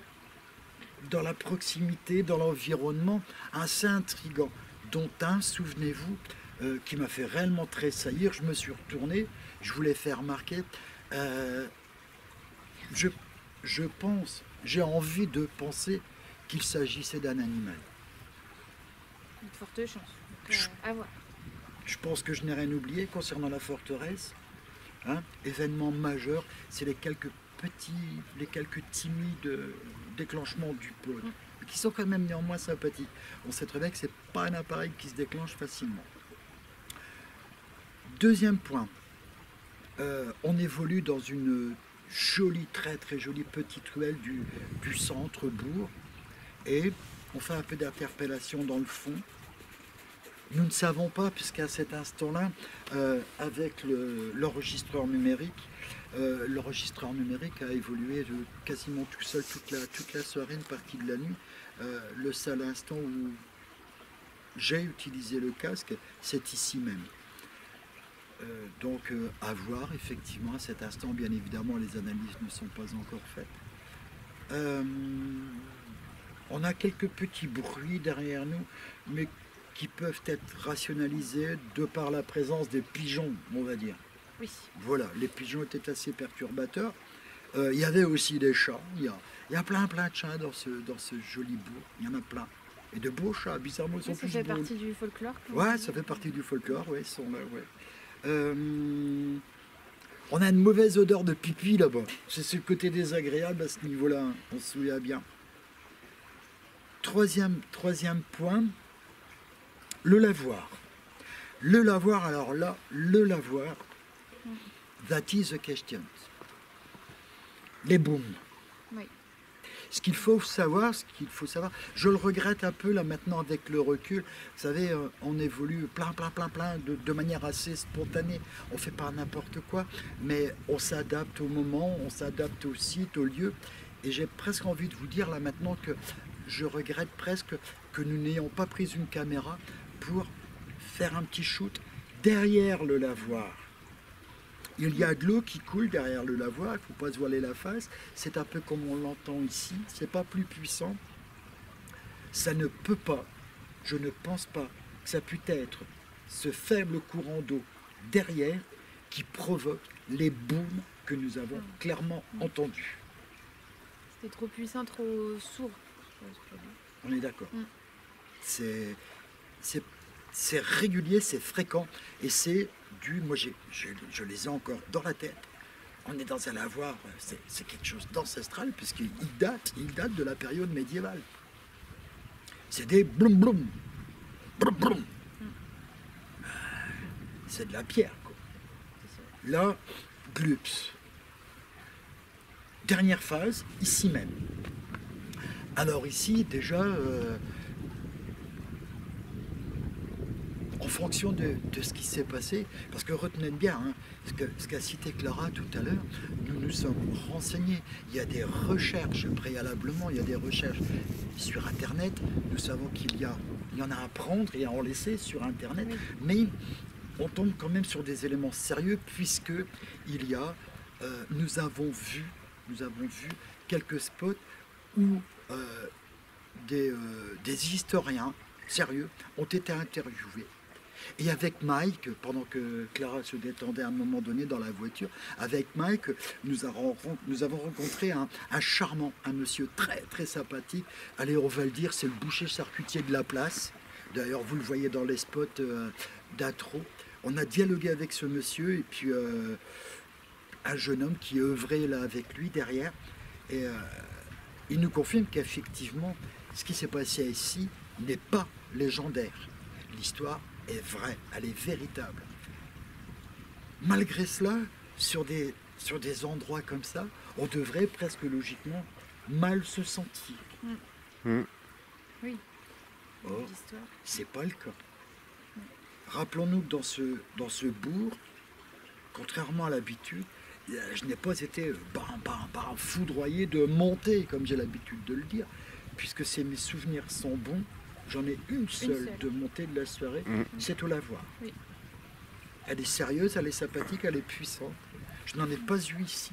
dans la proximité, dans l'environnement, assez intrigants, dont un, souvenez-vous, qui m'a fait réellement tressaillir. Je me suis retourné, je voulais faire remarquer. Je pense, j'ai envie de penser qu'il s'agissait d'un animal. Une forte chance. À voir. Je pense que je n'ai rien oublié concernant la forteresse. Hein, événement majeur, c'est les quelques timides déclenchements du pod, qui sont quand même néanmoins sympathiques. On sait très bien que ce n'est pas un appareil qui se déclenche facilement. Deuxième point, on évolue dans une jolie, très très jolie petite ruelle du centre-bourg, et on fait un peu d'interpellation dans le fond. Nous ne savons pas, puisqu'à cet instant-là, avec l'enregistreur numérique a évolué quasiment tout seul toute la soirée, une partie de la nuit. Le seul instant où j'ai utilisé le casque, c'est ici même. Donc à voir, effectivement, à cet instant, bien évidemment, les analyses ne sont pas encore faites. On a quelques petits bruits derrière nous, mais qui peuvent être rationalisés de par la présence des pigeons, on va dire. Oui. Voilà, les pigeons étaient assez perturbateurs. Il y avait aussi des chats. Il y a plein de chats dans ce joli bourg. Il y en a plein. Et de beaux chats, bizarrement, ils sont plus beaux. Ça fait partie du folklore. Ouais, ça fait partie du folklore, ouais, ils sont là, ouais. On a une mauvaise odeur de pipi là-bas. C'est ce côté désagréable à ce niveau-là, hein. On se souvient bien. Troisième point, le lavoir. Le lavoir, alors là, that is the question. Les booms. Oui. Ce qu'il faut savoir, je le regrette un peu là maintenant avec le recul. Vous savez, on évolue plein de manière assez spontanée. On ne fait pas n'importe quoi, mais on s'adapte au moment, on s'adapte au site, au lieu. Et j'ai presque envie de vous dire là maintenant que je regrette presque que nous n'ayons pas pris une caméra pour faire un petit shoot derrière le lavoir. Il y a de l'eau qui coule derrière le lavoir, il ne faut pas se voiler la face. C'est un peu comme on l'entend ici, c'est pas plus puissant. Ça ne peut pas, je ne pense pas que ça puisse être ce faible courant d'eau derrière qui provoque les booms que nous avons clairement entendus. C'était trop puissant, trop sourd. On est d'accord. C'est régulier, c'est fréquent, et c'est dû, moi je les ai encore dans la tête. On est dans un lavoir, c'est quelque chose d'ancestral, puisqu'il date de la période médiévale. C'est des bloum bloum, bloum bloum. C'est de la pierre, quoi. Là, glups. Dernière phase, ici même. Alors ici, déjà, en fonction de ce qui s'est passé, parce que retenez bien hein, ce qu'a cité Clara tout à l'heure, nous nous sommes renseignés. Il y a des recherches préalablement, il y a des recherches sur Internet. Nous savons qu'il y en a à prendre et à en laisser sur Internet, oui. Mais on tombe quand même sur des éléments sérieux puisque nous avons vu quelques spots où des historiens sérieux ont été interviewés. Et avec Mike, pendant que Clara se détendait à un moment donné dans la voiture, avec Mike, nous avons rencontré un charmant, un monsieur très très sympathique. Allez, on va le dire, c'est le boucher charcutier de la place. D'ailleurs, vous le voyez dans les spots d'intro. On a dialogué avec ce monsieur et puis un jeune homme qui œuvrait là avec lui derrière. Et il nous confirme qu'effectivement, ce qui s'est passé ici n'est pas légendaire. L'histoire est vraie, elle est véritable. Malgré cela, sur des endroits comme ça, on devrait presque logiquement mal se sentir. Oui. Or, c'est pas le cas. Rappelons-nous que dans ce bourg, contrairement à l'habitude, je n'ai pas été foudroyé de monter, comme j'ai l'habitude de le dire, puisque mes souvenirs sont bons. J'en ai une seule de montée de la soirée, c'est au lavoir. Oui. Elle est sérieuse, elle est sympathique, elle est puissante. Je n'en ai pas eu ici.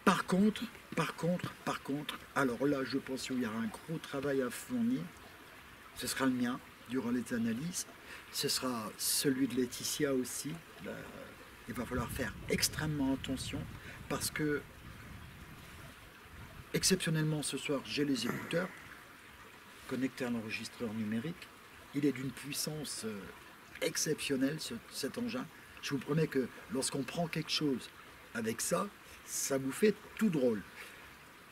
Par contre, alors là, je pense qu'il y aura un gros travail à fournir. Ce sera le mien, durant les analyses. Ce sera celui de Laetitia aussi. Il va falloir faire extrêmement attention parce que, exceptionnellement, ce soir, j'ai les écouteurs connectés à l'enregistreur numérique. Il est d'une puissance exceptionnelle, cet engin. Je vous promets que lorsqu'on prend quelque chose avec ça, ça vous fait tout drôle.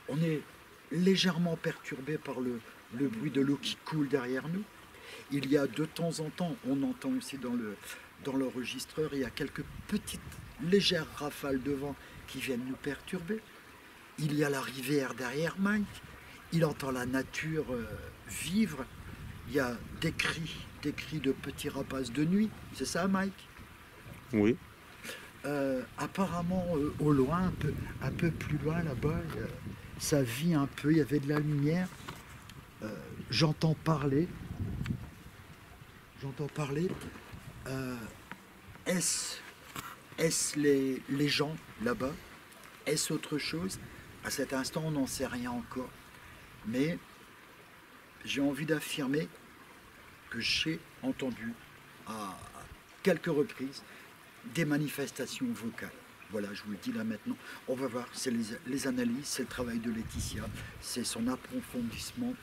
On est légèrement perturbé par le bruit de l'eau qui coule derrière nous. Il y a de temps en temps, on entend aussi dans l'enregistreur, il y a quelques petites légères rafales de vent qui viennent nous perturber. Il y a la rivière derrière Mike. Il entend la nature vivre. Il y a des cris de petits rapaces de nuit. C'est ça, Mike? Oui. Apparemment, au loin, un peu plus loin, là-bas, ça vit un peu. Il y avait de la lumière. J'entends parler. Est-ce les gens là-bas? Est-ce autre chose? À cet instant, on n'en sait rien encore. Mais j'ai envie d'affirmer que j'ai entendu à quelques reprises des manifestations vocales. Voilà, je vous le dis là maintenant. On va voir, c'est les analyses, c'est le travail de Laetitia, c'est son approfondissement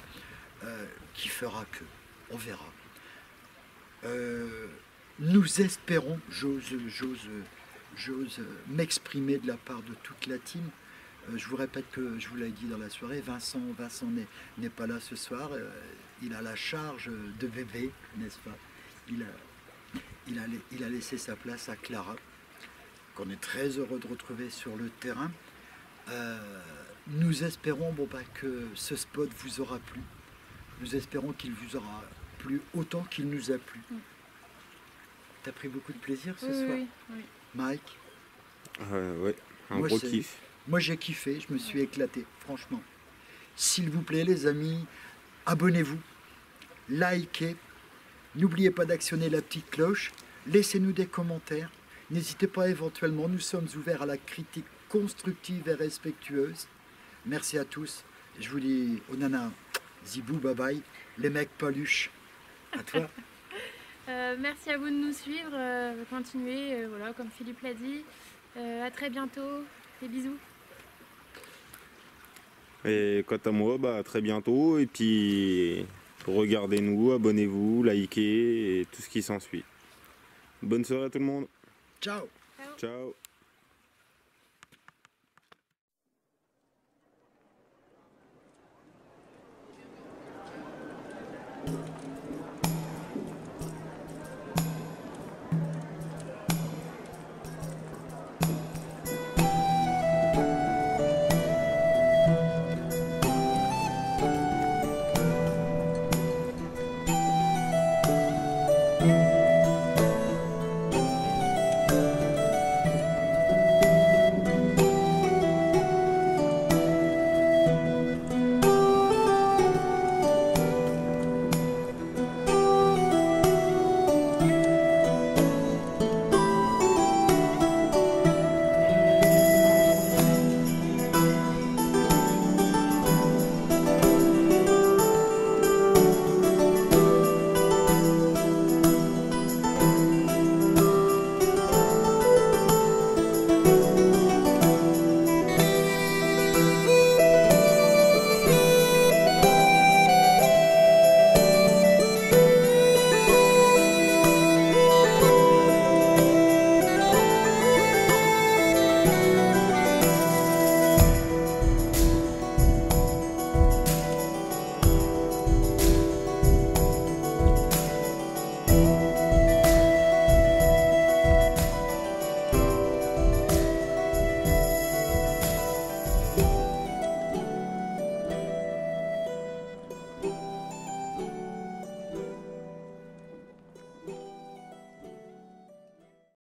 qui fera que. On verra. Nous espérons, j'ose m'exprimer de la part de toute la team. Je vous répète que je vous l'ai dit dans la soirée, Vincent n'est pas là ce soir. Il a la charge de bébé, n'est-ce pas? Il a laissé sa place à Clara, qu'on est très heureux de retrouver sur le terrain. Nous espérons que ce spot vous aura plu. Nous espérons qu'il vous aura plu autant qu'il nous a plu. T'as pris beaucoup de plaisir ce soir? Oui. Mike? Ouais, gros kiff. Moi j'ai kiffé, je me suis éclaté, franchement. S'il vous plaît les amis, abonnez-vous, likez, n'oubliez pas d'actionner la petite cloche, laissez-nous des commentaires, n'hésitez pas éventuellement, nous sommes ouverts à la critique constructive et respectueuse. Merci à tous, je vous dis Onana, zibou, bye bye, les mecs paluches, à toi. Merci à vous de nous suivre, continuez, voilà, comme Philippe l'a dit. À très bientôt, des bisous. Et quant à moi, à très bientôt. Et puis, regardez-nous, abonnez-vous, likez et tout ce qui s'ensuit. Bonne soirée à tout le monde. Ciao. Ciao.